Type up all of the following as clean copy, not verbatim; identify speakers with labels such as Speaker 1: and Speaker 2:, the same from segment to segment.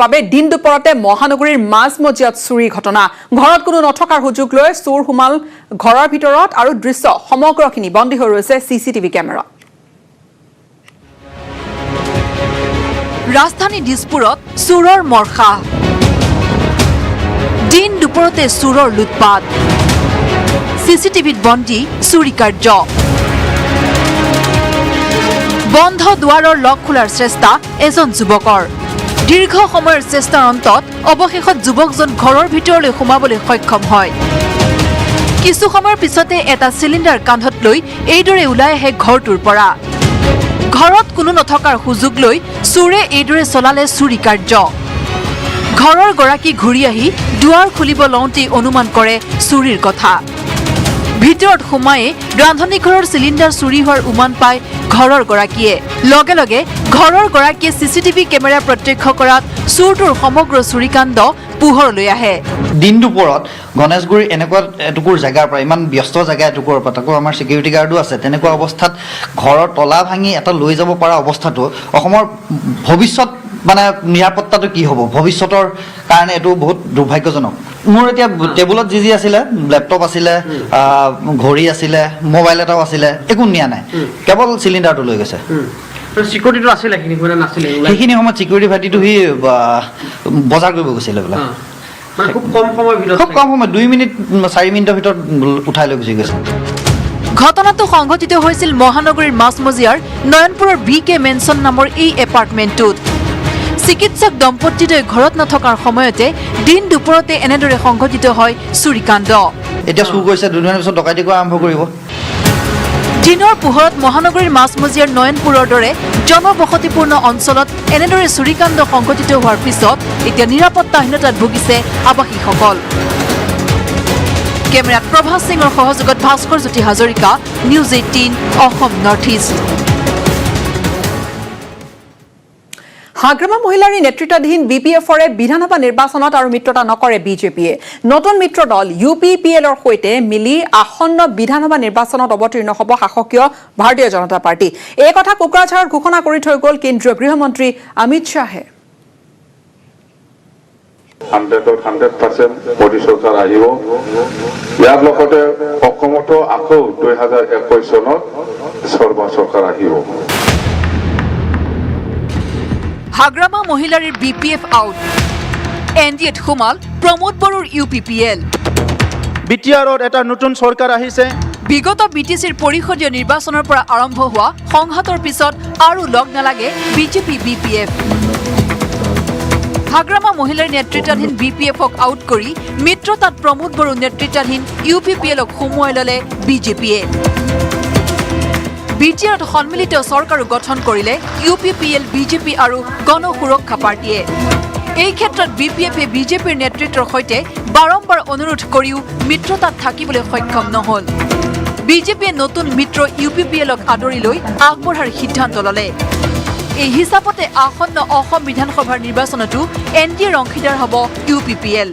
Speaker 1: বাবে দিন দুপৰতে মহানগৰীৰ মাজমজিয়াত চুৰি ঘটনা ঘৰত কোনো নথকাৰ সুযোগ লৈ চোৰ হুমাল ঘৰৰ ভিতৰত আৰু দৃশ্য সমগ্ৰখিনি বন্দী হৈ ৰৈছে সিসিটিভি কেমেৰা
Speaker 2: ৰাজধানী দিছপুৰত চোৰৰ মৰ্খা দিন দুপৰতে চোৰৰ লুটপাট সিসিটিভিত বন্দী চুৰি কাৰ্য বন্ধ দুৱাৰৰ লক খোলাৰ চেষ্টা এজন যুৱকৰ দীৰ্ঘ সময়ৰ চেষ্টাৰ অন্তত অৱশেষত যুৱকজন ঘৰৰ ভিতৰলৈ সোমাবলৈ সক্ষম হয় কিছু সময়ৰ পিছতে এটা চিলিণ্ডাৰ কান্ধত লৈ এইদৰে ওলাই আহে ঘৰটোৰ পৰা ঘৰত কোনো নথকাৰ সুযোগ লৈ চোৰে এইদৰে চলালে চুৰি কাৰ্য ঘৰৰ গৰাকী ঘূৰি আহি দুৱাৰ খুলিব লওঁতেই অনুমান কৰে চুৰিৰ কথা ভিতৰত সোমায়ে ৰান্ধনী ঘৰৰ চিলিণ্ডাৰ চুৰি হোৱাৰ উমান পায় ঘৰৰ গৰাকীয়ে লগে লগে ঘৰৰ গৰাকীয়ে সিসিটিভি কেমেৰা প্ৰত্যক্ষ কৰাত চুৰটোৰ সমগ্ৰ চুৰিকাণ্ড পোহৰলৈ আহে
Speaker 3: দিন দুপৰত গণেশগুৰি এনেকুৱা এটুকুৰ জায়গাৰ পৰা ইমান ব্যস্ত জায়গা এটুকুৰ পৰা তাকো আমাৰ সিকিউৰিটি গাৰ্ডো আছে তেনেকুৱা অৱস্থাত ঘৰৰ তলা ভাঙি এটা লৈ যাব পৰা অৱস্থাটো অসমৰ ভৱিষ্যত মানে নিৰাপত্তাটো কি হ'ব ভৱিষ্যতৰ কাৰণে এটো বহুত দুৰ্ভাগ্যজনক মোৰ এতিয়া টেবুলত যি আছিলে ল্যাপটপ আছিলে ঘড়ী আছিলে মোবাইল এটাও আছিলে একো নিয়া নাই কেৱল চিলিণ্ডাৰটো লৈ গৈছে
Speaker 4: সিকিউৰিটিটো আছিলে কিনি কোনে নাছিলে
Speaker 3: সেইখিনি সময়ত সিকিউৰিটি ভাইটিটো হি বজাৰ কৰিব গৈছিলে বোলে
Speaker 4: মানে খুব কম সময় ভিতৰত
Speaker 3: খুব কম সময় 2 মিনিট 4 মিনিটৰ ভিতৰত উঠাই লৈ গুচি গৈছে
Speaker 2: ঘটনাটো সংঘটিত হৈছিল মহানগৰীৰ মাজমজিয়াৰ নয়নপুৰৰ বিকে মেনছন নামৰ এই এপাৰ্টমেণ্টটোত চিকিৎসক দম্পতীদ্বয় ঘৰত নথকাৰ সময়তে দিন দুপৰতে এনেদৰে সংঘটিত হয় চুৰিকাণ্ড
Speaker 3: এতিয়া চুৰ কৰিছে দুদিনৰ পিছত ডকাইতি কৰা আৰম্ভ কৰিব
Speaker 2: দিনৰ পোহৰত মহানগৰীৰ মাজমজিয়াৰ নয়নপুৰৰ দৰে জনবসতিপূৰ্ণ অঞ্চলত এনেদৰে চুৰিকাণ্ড সংঘটিত হোৱাৰ পিছত এতিয়া নিৰাপত্তাহীনতাত ভুগিছে আৱাসীসকল কেমেৰাত প্ৰভাস সিঙৰ সহযোগত Bhaskar Jyoti Hazarika news 18 Assam north east
Speaker 1: Hagrama Mohilary নেতৃত্বাধীন বিপিএফৰে বিধানসভা নিৰ্বাচনত আৰু মিত্ৰতা নকৰে বিজেপিয়ে নতুন মিত্ৰ দল ইউপিপিএলৰ সৈতে মিলি আসন্ন বিধানসভা নিৰ্বাচনত অৱতীৰ্ণ হ'ব শাসকীয় ভাৰতীয় জনতা পাৰ্টি এই কথা কোকৰাঝাৰত ঘোষণা কৰি থৈ গ'ল কেন্দ্ৰীয় গৃহমন্ত্ৰী অমিত শাহে
Speaker 5: 100% মোদী চৰকাৰ আহিব ইয়াৰ লগতে অসমতো আকৌ 2021 চনত সৰ্বা চৰকাৰ আহিব
Speaker 2: হাগ্ৰামা মহিলাৰীৰ বিপিএফ আউট এনডিএত সোমাল প্ৰমোদ বড়োৰ ইউপিপিএল
Speaker 6: বিটিআৰৰ এটা নতুন চৰকাৰ আহিছে
Speaker 2: বিগত বিটিচিৰ পৰিষদীয় নিৰ্বাচনৰ পৰা আৰম্ভ হোৱা সংঘাতৰ পিছত আৰু লগ নালাগে বিজেপি বিপিএফ হাগ্ৰামা মহিলাৰ নেতৃত্বাধীন বিপিএফক আউট কৰি মিত্ৰতাত প্ৰমোদ বড়ো নেতৃত্বাধীন ইউপিপিএলক সোমোৱাই ল'লে বিজেপিয়ে বিটিআৰত সন্মিলিত চৰকাৰো গঠন কৰিলে ইউপিপিএল বিজেপি আৰু গণ সুৰক্ষা পাৰ্টিয়ে এই ক্ষেত্ৰত বিপিএফে বিজেপিৰ নেতৃত্বৰ সৈতে বাৰম্বাৰ অনুৰোধ কৰিও মিত্ৰতাত থাকিবলৈ সক্ষম নহল বিজেপিয়ে নতুন মিত্ৰ ইউপিপিএলক আদৰি লৈ আগবঢ়াৰ সিদ্ধান্ত ল'লে এই হিচাপতে আসন্ন অসম বিধানসভাৰ নিৰ্বাচনতো এনডিএৰ অংশীদাৰ হ'ব ইউপিপিএল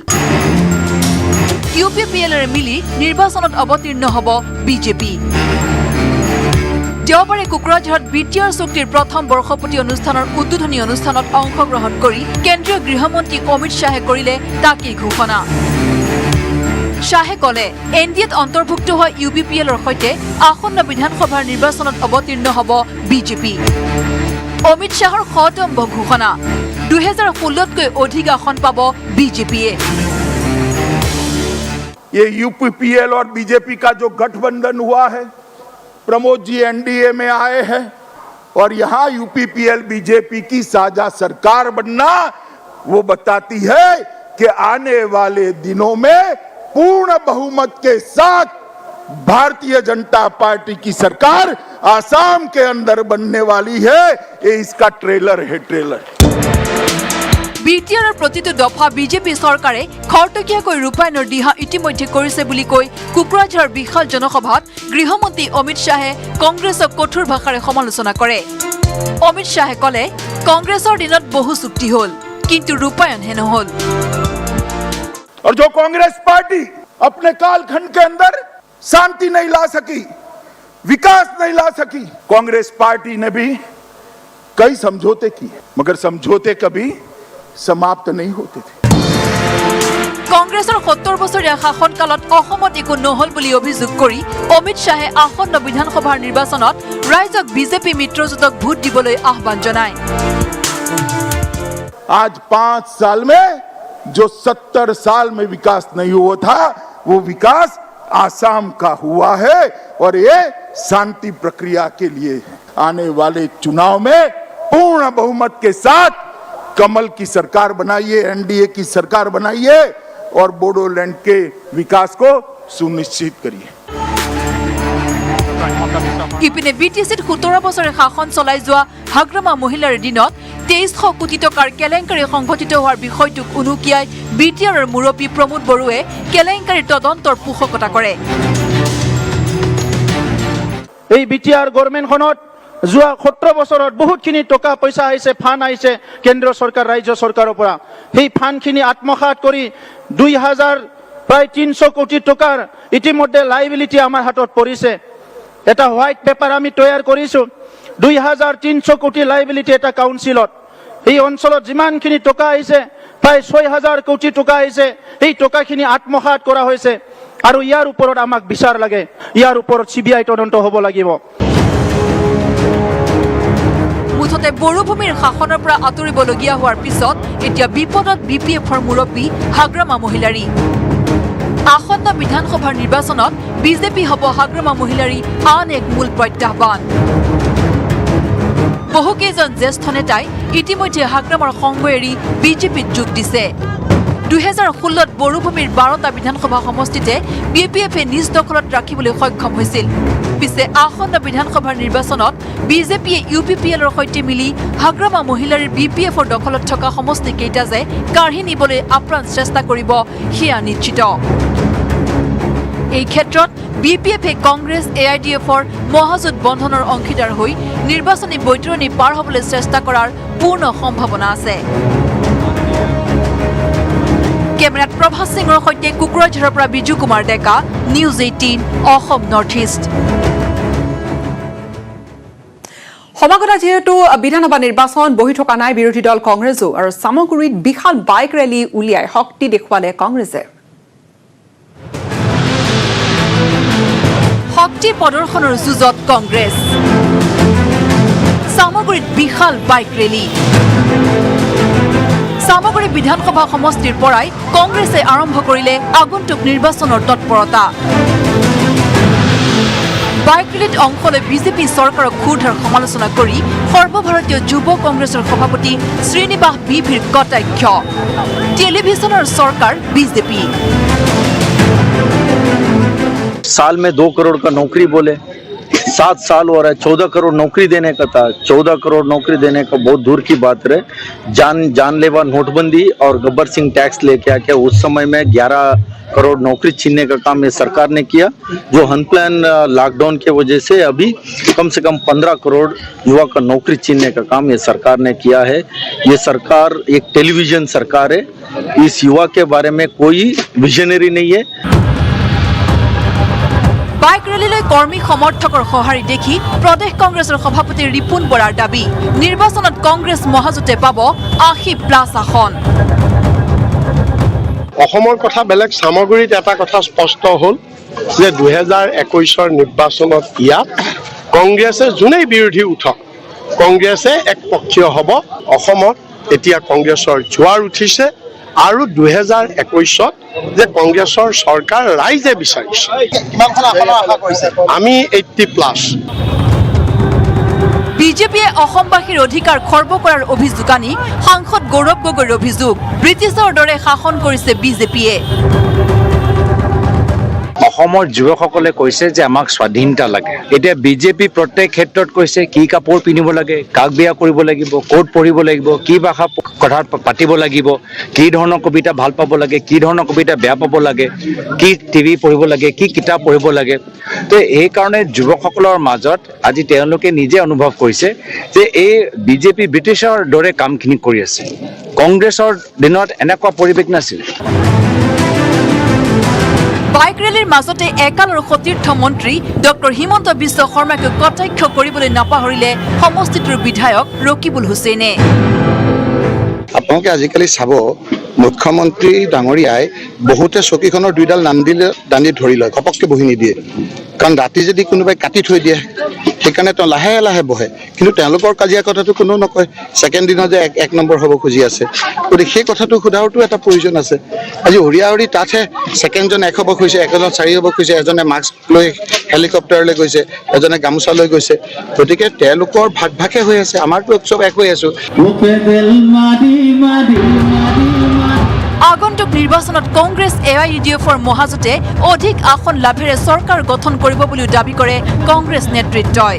Speaker 2: ইউপিপিএলৰে মিলি নিৰ্বাচনত অৱতীৰ্ণ হ'ব বিজেপি দেওবাৰে কোকৰাঝাৰত বিটিআৰ চুক্তিৰ প্ৰথম বৰ্ষপতি অনুষ্ঠানৰ উদ্বোধনী অনুষ্ঠানত অংশগ্ৰহণ কৰি কেন্দ্ৰীয় গৃহমন্ত্ৰী অমিত শাহে কৰিলে তাকেই ঘোষণা শাহে ক'লে এনডিএত অন্তৰ্ভুক্ত হোৱা ইউপিপিএলৰ সৈতে আসন্ন বিধানসভাৰ নিৰ্বাচনত অৱতীৰ্ণ হ'ব বিজেপি অমিত শাহৰ শতম্ভ ঘোষণা 2016তকৈ অধিক আসন পাব বিজেপিয়ে
Speaker 7: ये यूपीपीएल और बीजेपी का जो गठबंधन हुआ है प्रमोद जी एनडीए में आए हैं और यहाँ यूपीपीएल बीजेपी की साझा सरकार बनना वो बताती है कि आने वाले दिनों में पूर्ण बहुमत के साथ भारतीय जनता पार्टी की सरकार आसाम के अंदर बनने वाली है ये इसका ट्रेलर है ट्रेलर
Speaker 2: বিটিআৰৰ প্ৰতিটো দফা বিজেপি চৰকাৰে খৰতকীয়াকৈ ৰূপায়ণৰ দিহা ইতিমধ্যে কৰিছে বুলি কৈ কোকৰাঝাৰৰ বিশাল জনসভাত গৃহমন্ত্ৰী অমিত শাহে কংগ্ৰেছক কঠোৰ ভাষাৰে সমালোচনা কৰে অমিত শাহে ক'লে কংগ্ৰেছৰ দিনত বহু চুক্তি হ'ল কিন্তু ৰূপায়ণহে নহ'ল
Speaker 7: और जो कांग्रेस पार्टी अपने कालखंड के अंदर शांति नहीं ला सकी विकास नहीं ला सकी कांग्रेस पार्टी ने भी कई समझौते किए मगर समझौते कभी समाप्त नहीं होते थे।
Speaker 2: কংগ্ৰেছৰ 70 বছৰীয়া শাসনকালত অসমত একো নহল বুলি অভিযোগ কৰি অমিত শ্বাহে আসন্ন বিধানসভাৰ নিৰ্বাচনত ৰাইজক বিজেপি মিত্ৰজোঁটক ভোট দিবলৈ আহ্বান জনায়।
Speaker 7: आज 5 साल में जो 70 साल में विकास नहीं हुआ था, वो विकास आसाम का हुआ है और ये शांति प्रक्रिया के लिए है। आने वाले चुनाव में पूर्ण बहुमत के साथ कमल की सरकार बनाइए, एनडीए की सरकार बनाइए और बोडोलैंड के विकास को सुनिश्चित करिए।
Speaker 2: ইপিনে বিটিচিত 17 বছৰে শাসন চলাই যোৱা হাগ্ৰামা মহিলাৰ দিনত 2300 কোটি টকাৰ কেলেংকাৰী সংঘটিত হোৱাৰ বিষয়টোক উনুকিয়াই বিটিআৰৰ মুৰব্বী প্ৰমোদ বড়ুৱে কেলেংকাৰীৰ তদন্তৰ পোষকতা কৰে।
Speaker 6: এই বিটিআৰ গভৰ্ণমেণ্টখনত যোৱা 17 বছৰত বহুতখিনি টকা পইচা আহিছে, ফাণ্ড আহিছে কেন্দ্ৰীয় চৰকাৰ ৰাজ্য চৰকাৰৰ পৰা। সেই ফাণ্ডখিনি আত্মসাৎ কৰি 2000 প্ৰায় 300 কোটি টকাৰ ইতিমধ্যে লাইবিলিটি আমাৰ হাতত পৰিছে। এটা হোৱাইট পেপাৰ আমি তৈয়াৰ কৰিছোঁ 2300 কোটি লাইবিলিটি এটা কাউন্সিলত। এই অঞ্চলত যিমানখিনি টকা আহিছে প্ৰায় 6000 কোটি টকা আহিছে, এই টকাখিনি আত্মসাৎ কৰা হৈছে আৰু ইয়াৰ ওপৰত আমাক বিচাৰ লাগে, ইয়াৰ ওপৰত CBI তদন্ত হ'ব লাগিব।
Speaker 2: মুঠতে বড়োভূমিৰ শাসনৰ পৰা আঁতৰিবলগীয়া হোৱাৰ পিছত এতিয়া বিপদত BPFৰ মুৰব্বী হাগ্ৰামা মহিলাৰী। আসন্ন বিধানসভাৰ নিৰ্বাচনত বিজেপি হ'ব হাগ্ৰামা মহিলাৰী আন এক মূল প্ৰত্যাহ্বান। বহুকেইজন জ্যেষ্ঠ নেতাই ইতিমধ্যে হাগ্ৰামাৰ সংগ এৰি বিজেপিত যোগ দিছে। 2016ত বড়োভূমিৰ 12টা বিধানসভা সমষ্টিতে BPFে নিজ দখলত ৰাখিবলৈ সক্ষম হৈছিল। পিছে আসন্ন বিধানসভাৰ নিৰ্বাচনত বিজেপিয়ে UPPLৰ সৈতে মিলি হাগ্ৰামা মহিলাৰীৰ BPFৰ দখলত থকা সমষ্টি কেইটা যে কাঢ়ি নিবলৈ আপ্ৰাণ চেষ্টা কৰিব সেয়া নিশ্চিত। এই ক্ষেত্ৰত BPFে কংগ্ৰেছ AIDFৰ মহাজোঁট বন্ধনৰ অংশীদাৰ হৈ নিৰ্বাচনী বৈতৰণি পাৰ হ'বলৈ চেষ্টা কৰাৰ পূৰ্ণ সম্ভাৱনা আছে। কেমেৰাত প্ৰভাস সিঙৰ সৈতে কুকুৰাঝাৰৰ পৰা Biju Kumar Deka, news 18 Assam north east.
Speaker 1: সমাগত যেহেতু বিধানসভা নিৰ্বাচন বহি থকা নাই, বিৰোধী দল কংগ্ৰেছো আৰু সামগুৰিত বিশাল বাইক ৰেলী উলিয়াই শক্তি দেখুৱালে কংগ্ৰেছে।
Speaker 2: শক্তি প্ৰদৰ্শনৰ যুঁজত কংগ্ৰেছ, সামগুৰিত বিশাল বাইক ৰেলী। সামগুৰি বিধানসভা সমষ্টিৰ পৰাই কংগ্ৰেছে আৰম্ভ কৰিলে আগন্তুক নিৰ্বাচনৰ তৎপৰতা। বাইক ৰেলীত অংশ লৈ বিজেপি চৰকাৰক ক্ষুধাৰ সমালোচনা কৰি সৰ্বভাৰতীয় যুৱ কংগ্ৰেছৰ সভাপতি শ্ৰীনিবাস বিভিৰ কটাক্ষ। টেলিভিছনৰ চৰকাৰ বিজেপি।
Speaker 8: साल में 2 करोड़ का नौकरी बोले, 7 साल हो रहा है, 14 करोड़ नौकरी देने का था। 14 करोड़ नौकरी देने का बहुत दूर की बात रहे। जानलेवा नोटबंदी और गब्बर सिंह टैक्स लेके आके उस समय में 11 करोड़ नौकरी छीनने का काम ये सरकार ने किया। जो अनप्लान लॉकडाउन की वजह से अभी कम से कम 15 करोड़ युवा का नौकरी छीनने का काम ये सरकार ने किया है। ये सरकार एक टेलीविजन सरकार है, इस युवा के बारे में कोई विजनरी नहीं है।
Speaker 2: বাইক ৰেলীলৈ কৰ্মী সমৰ্থকৰ সঁহাৰি দেখি প্ৰদেশ কংগ্ৰেছৰ সভাপতি ৰিপুণ বৰাৰ দাবী, নিৰ্বাচনত কংগ্ৰেছ মহাজোঁটে পাব 80+ আসন।
Speaker 9: অসমৰ কথা বেলেগ, সামগুৰিত এটা কথা স্পষ্ট হ'ল যে 2021ৰ নিৰ্বাচনত ইয়াত কংগ্ৰেছে যোনেই বিৰোধী উঠক, কংগ্ৰেছে একপক্ষীয় হ'ব। অসমত এতিয়া কংগ্ৰেছৰ জোৱাৰ উঠিছে আৰু 2021ত যে কংগ্ৰেছৰ চৰকাৰ ৰাইজে বিচাৰিছে। আমি 80+।
Speaker 2: বিজেপিয়ে অসমবাসীৰ অধিকাৰ খৰ্ব কৰাৰ অভিযোগ আনি সাংসদ গৌৰৱ গগৈৰ অভিযোগ, ব্ৰিটিছৰ দৰে শাসন কৰিছে বিজেপিয়ে।
Speaker 8: অসমৰ যুৱকসকলে কৈছে যে আমাক স্বাধীনতা লাগে। এতিয়া বিজেপি প্ৰত্যেক ক্ষেত্ৰত কৈছে কি কাপোৰ পিন্ধিব লাগে, কাক বিয়া কৰিব লাগিব, ক'ত পঢ়িব লাগিব, কি ভাষা কথা পাতিব লাগিব, কি ধৰণৰ কবিতা ভাল পাব লাগে, কি ধৰণৰ কবিতা বেয়া পাব লাগে, কি টিভি পঢ়িব লাগে, কি কিতাপ পঢ়িব লাগে। তো এইকাৰণে যুৱকসকলৰ মাজত আজি তেওঁলোকে নিজে অনুভৱ কৰিছে যে এই বিজেপি ব্ৰিটিছৰ দৰে কামখিনি কৰি আছে। কংগ্ৰেছৰ দিনত এনেকুৱা পৰিৱেশ নাছিল।
Speaker 2: বাইক ৰেলীৰ মাজতে একালৰ সতীৰ্থ মন্ত্ৰী ডক্টৰ হিমন্ত বিশ্ব শৰ্মাকে কটাক্ষ কৰিবলৈ নাপাহৰিলে সমষ্টিটোৰ বিধায়ক ৰকিবুল হুছেইনে।
Speaker 10: আপোনালোকে আজিকালি চাব মুখ্যমন্ত্ৰী ডাঙৰীয়াই বহুতে চকীখনৰ দুইডাল দাণ্ডি ধৰি লয়, ঘপককৈ বহি নিদিয়ে, কাৰণ ৰাতি যদি কোনোবাই কাটি থৈ দিয়ে সেইকাৰণে তেওঁ লাহে লাহে বহে, কিন্তু তেওঁলোকৰ কাজিয়া কথাটো কোনো নকয়। ছেকেণ্ড দিনত যে এক নম্বৰ হ'ব খুজি আছে, গতিকে সেই কথাটো সোধাৰতো এটা প্ৰয়োজন আছে। আজি হৰিয়াহৰি তাতহে ছেকেণ্ডজন 1 হ'ব খুজিছে, এজন 4 হ'ব খুজিছে, এজনে মাস্ক লৈ হেলিকপ্টাৰলৈ গৈছে, এজনে গামোচা লৈ গৈছে, গতিকে তেওঁলোকৰ ভাগ ভাগে হৈ আছে, আমাৰতো চব এক হৈ আছো।
Speaker 2: আগন্তুক নিৰ্বাচনত কংগ্ৰেছ AIUDFৰ মহাজোঁটে অধিক আসন লাভেৰে চৰকাৰ গঠন কৰিব বুলিও দাবী কৰে কংগ্ৰেছ নেতৃত্বই।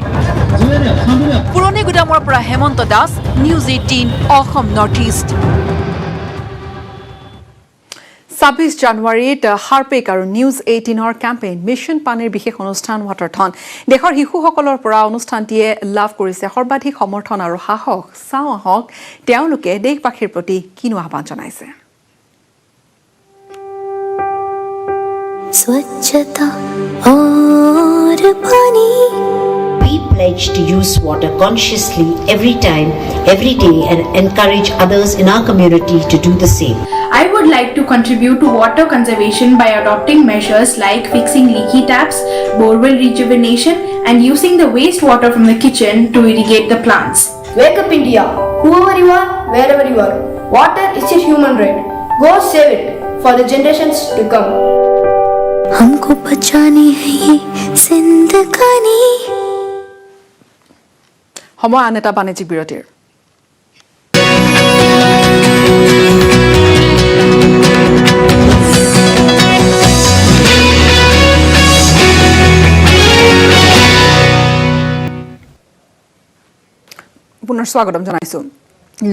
Speaker 2: পুৰণি গুদামৰ পৰা Hemanta Das, news 18 Assam north east.
Speaker 1: 26 জানুৱাৰীত হাৰ্পেক আৰু নিউজ 18ৰ কেম্পেইন মিছন পানীৰ বিশেষ অনুষ্ঠান ৱাটাৰথন দেশৰ শিশুসকলৰ পৰা অনুষ্ঠানটিয়ে লাভ কৰিছে সৰ্বাধিক সমৰ্থন আৰু সাহস। চাওঁ আহক তেওঁলোকে দেশবাসীৰ প্ৰতি কিনো আহ্বান জনাইছে।
Speaker 11: स्वच्छता और पानी
Speaker 12: We pledge to use water consciously every time, every day, and encourage others in our community to do the same.
Speaker 13: I would like to contribute to water conservation by adopting measures like fixing leaky taps, borewell rejuvenation, and using the wastewater from the kitchen to irrigate the plants.
Speaker 14: Wake up India, whoever you are, wherever you are. Water is a human right. Go save it for the generations to come.
Speaker 11: हमको बचानी है ये जिंदगानी।
Speaker 1: সময় আন এটা বাণিজ্যিক বিৰতিৰ। পুনৰ স্বাগতম জনাইছো।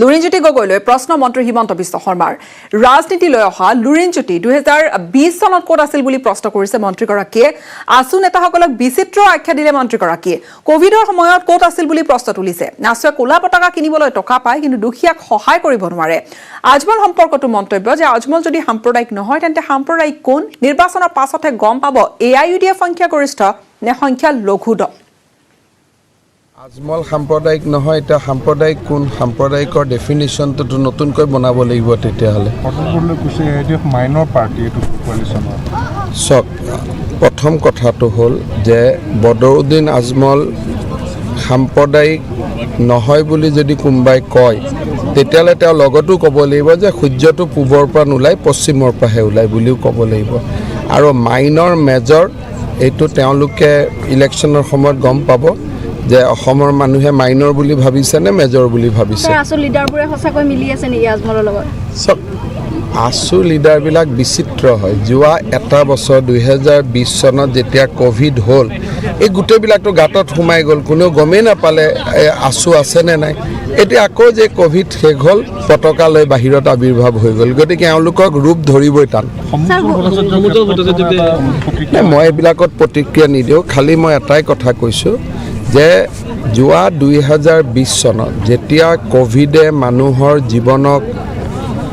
Speaker 1: লুৰিণজ্যোতি গগৈলৈ প্ৰশ্ন মন্ত্ৰী হিমন্ত বিশ্ব শৰ্মাৰ ৰাজনীতিলৈ অহা লুৰিণজ্যোতি 2020 চনত ক'ত আছিল বুলি প্ৰশ্ন কৰিছে মন্ত্ৰীগৰাকীয়ে। আছু নেতাসকলক বিচিত্ৰ আখ্যা দিলে মন্ত্ৰীগৰাকীয়ে। কোভিডৰ সময়ত ক'ত আছিল বুলি প্ৰশ্ন তুলিছে। আছুৱে ক'লা পতাকা কিনিবলৈ টকা পায় কিন্তু দুখীয়াক সহায় কৰিব নোৱাৰে। আজমল সম্পৰ্কতো মন্তব্য যে আজমল যদি সাম্প্ৰদায়িক নহয় তেন্তে সাম্প্ৰদায়িক কোন? নিৰ্বাচনৰ পাছতহে গম পাব AIUDF সংখ্যাগৰিষ্ঠ নে সংখ্যা লঘু দল।
Speaker 15: আজমল সাম্প্ৰদায়িক নহয়, এতিয়া সাম্প্ৰদায়িক কোন? সাম্প্ৰদায়িকৰ ডেফিনিশ্যনটো নতুনকৈ বনাব লাগিব তেতিয়াহ'লে। চাওক, প্ৰথম কথাটো হ'ল যে বদৰুদ্দিন আজমল সাম্প্ৰদায়িক নহয় বুলি যদি কোনোবাই কয় তেতিয়াহ'লে তেওঁ লগতো ক'ব লাগিব যে সূৰ্যটো পূবৰ পৰা নোলায় পশ্চিমৰ পৰাহে ওলায় বুলিও ক'ব লাগিব। আৰু মাইনৰ মেজৰ এইটো তেওঁলোকে ইলেকশ্যনৰ সময়ত গম পাব যে অসমৰ মানুহে মাইনৰ বুলি ভাবিছে নে মেজৰ বুলি ভাবিছে।
Speaker 13: আছু লিডাৰবোৰে সঁচাকৈ মিলি আছে নেকি আজমলৰ লগত?
Speaker 15: চাওক, আছু লিডাৰবিলাক বিচিত্ৰ হয়। যোৱা এটা বছৰ 2020 চনত যেতিয়া ক'ভিড হ'ল এই গোটেইবিলাকতো গাঁতত সোমাই গ'ল, কোনেও গমেই নাপালে আছু আছে নে নাই। এতিয়া আকৌ যে ক'ভিড শেষ হ'ল পতাকা লৈ বাহিৰত আৱিৰ্ভাৱ হৈ গ'ল, গতিকে এওঁলোকক ৰূপ ধৰিবই টান। মই এইবিলাকত প্ৰতিক্ৰিয়া নিদিওঁ, খালি মই এটাই কথা কৈছোঁ যে যোৱা 2020 চনত যেতিয়া ক'ভিডে মানুহৰ জীৱনক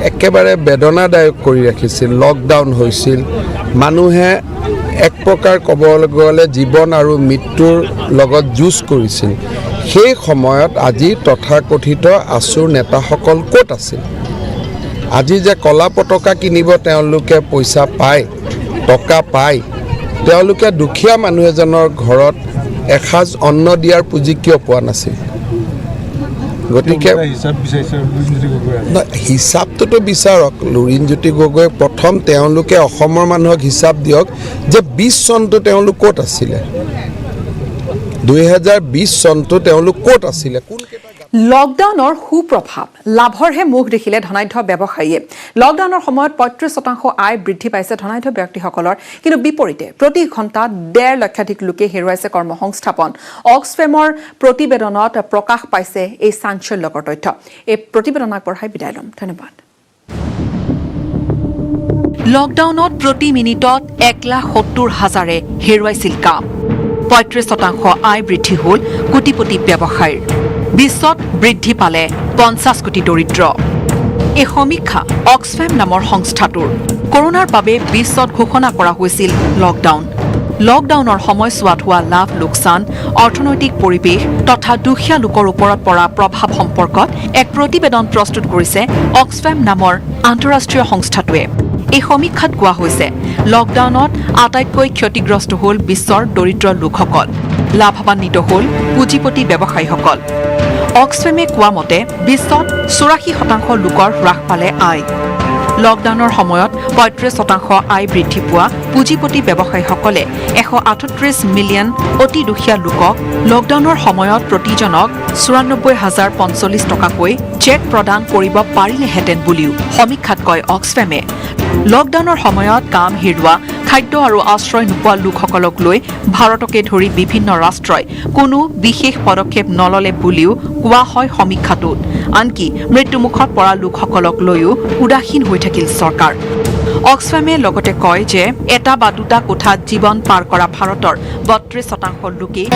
Speaker 15: একেবাৰে বেদনাদায়ক কৰি ৰাখিছিল, লকডাউন হৈছিল, মানুহে এক প্ৰকাৰ ক'বলৈ গ'লে জীৱন আৰু মৃত্যুৰ লগত যুঁজ কৰিছিল, সেই সময়ত আজি তথাকথিত আছুৰ নেতাসকল ক'ত আছিল? আজি যে ক'লা পতাকা কিনিব তেওঁলোকে পইচা পায়, টকা পায়, তেওঁলোকে দুখীয়া মানুহ এজনৰ ঘৰত এসাঁজ অন্ন দিয়াৰ পুঁজি কিয় পোৱা নাছিল? গতিকে হিচাপটোতো বিচাৰক লুৰিণজ্যোতি গগৈ। প্ৰথম তেওঁলোকে অসমৰ মানুহক হিচাপ দিয়ক যে 20 চনটো তেওঁলোক ক'ত আছিলে, 2020 চনটো তেওঁলোক ক'ত আছিলে।
Speaker 1: লকডাউনৰ সুপ্ৰভাৱ লাভৰহে মুখ দেখিলে ধনাঢ্য ব্যৱসায়ীয়ে। লকডাউনৰ সময়ত 35% আয় বৃদ্ধি পাইছে ধনাঢ্য ব্যক্তিসকলৰ, কিন্তু বিপৰীতে প্ৰতি ঘণ্টাত 1.5 লক্ষাধিক লোকে হেৰুৱাইছে কৰ্মসংস্থাপন। অক্সফেমৰ প্ৰতিবেদনত প্ৰকাশ পাইছে এই চাঞ্চল্যকৰ তথ্য। এই প্ৰতিবেদন আগবঢ়াই বিদায় ল'ম। ধন্যবাদ।
Speaker 2: লকডাউনত প্ৰতি মিনিটত 1,70,000 হেৰুৱাইছিল কাম। 35% আয় বৃদ্ধি হ'ল কোটিপতি ব্যৱসায়ীৰ। বিশ্বত বৃদ্ধি পালে 50 কোটি দৰিদ্ৰ। এই সমীক্ষা অক্সফেম নামৰ সংস্থাটোৰ। কৰোনাৰ বাবে বিশ্বত ঘোষণা কৰা হৈছিল লকডাউন। লকডাউনৰ সময়ছোৱাত হোৱা লাভ লোকচান অৰ্থনৈতিক পৰিৱেশ তথা দুখীয়া লোকৰ ওপৰত পৰা প্ৰভাৱ সম্পৰ্কত এক প্ৰতিবেদন প্ৰস্তুত কৰিছে অক্সফেম নামৰ আন্তঃৰাষ্ট্ৰীয় সংস্থাটোৱে এই সমীক্ষাত কোৱা হৈছে লকডাউনত আটাইতকৈ ক্ষতিগ্ৰস্ত হ'ল বিশ্বৰ দৰিদ্ৰ লোকসকল লাভান্বিত হ'ল পুঁজিপতি ব্যৱসায়ীসকল অক্সফেমে কোৱা মতে বিশ্বত 84% লোকৰ হ্ৰাস পালে আয় লকডাউনৰ সময়ত 35% আয় বৃদ্ধি পোৱা পুঁজিপতি ব্যৱসায়ীসকলে 138 মিলিয়ন অতি দুখীয়া লোকক লকডাউনৰ সময়ত প্ৰতিজনক 94,045 টকাকৈ চেক প্ৰদান কৰিব পাৰিলেহেঁতেন বুলিও সমীক্ষাত কয় অক্সফেমে লকডাউনৰ সময়ত কাম হেৰুওৱা খাদ্য আৰু আশ্ৰয় নোপোৱা লোকসকলক লৈ ভাৰতকে ধৰি বিভিন্ন ৰাষ্ট্ৰই কোনো বিশেষ পদক্ষেপ নললে বুলিও কোৱা হয় সমীক্ষাটোত আনকি মৃত্যুমুখত পৰা লোকসকলক লৈও উদাসীন হৈ থাকিল চৰকাৰ অক্সফেমে লগতে কয় যে এটা বা দুটা কোঠাত জীৱন পাৰ কৰা ভাৰতৰ 32% লোকেই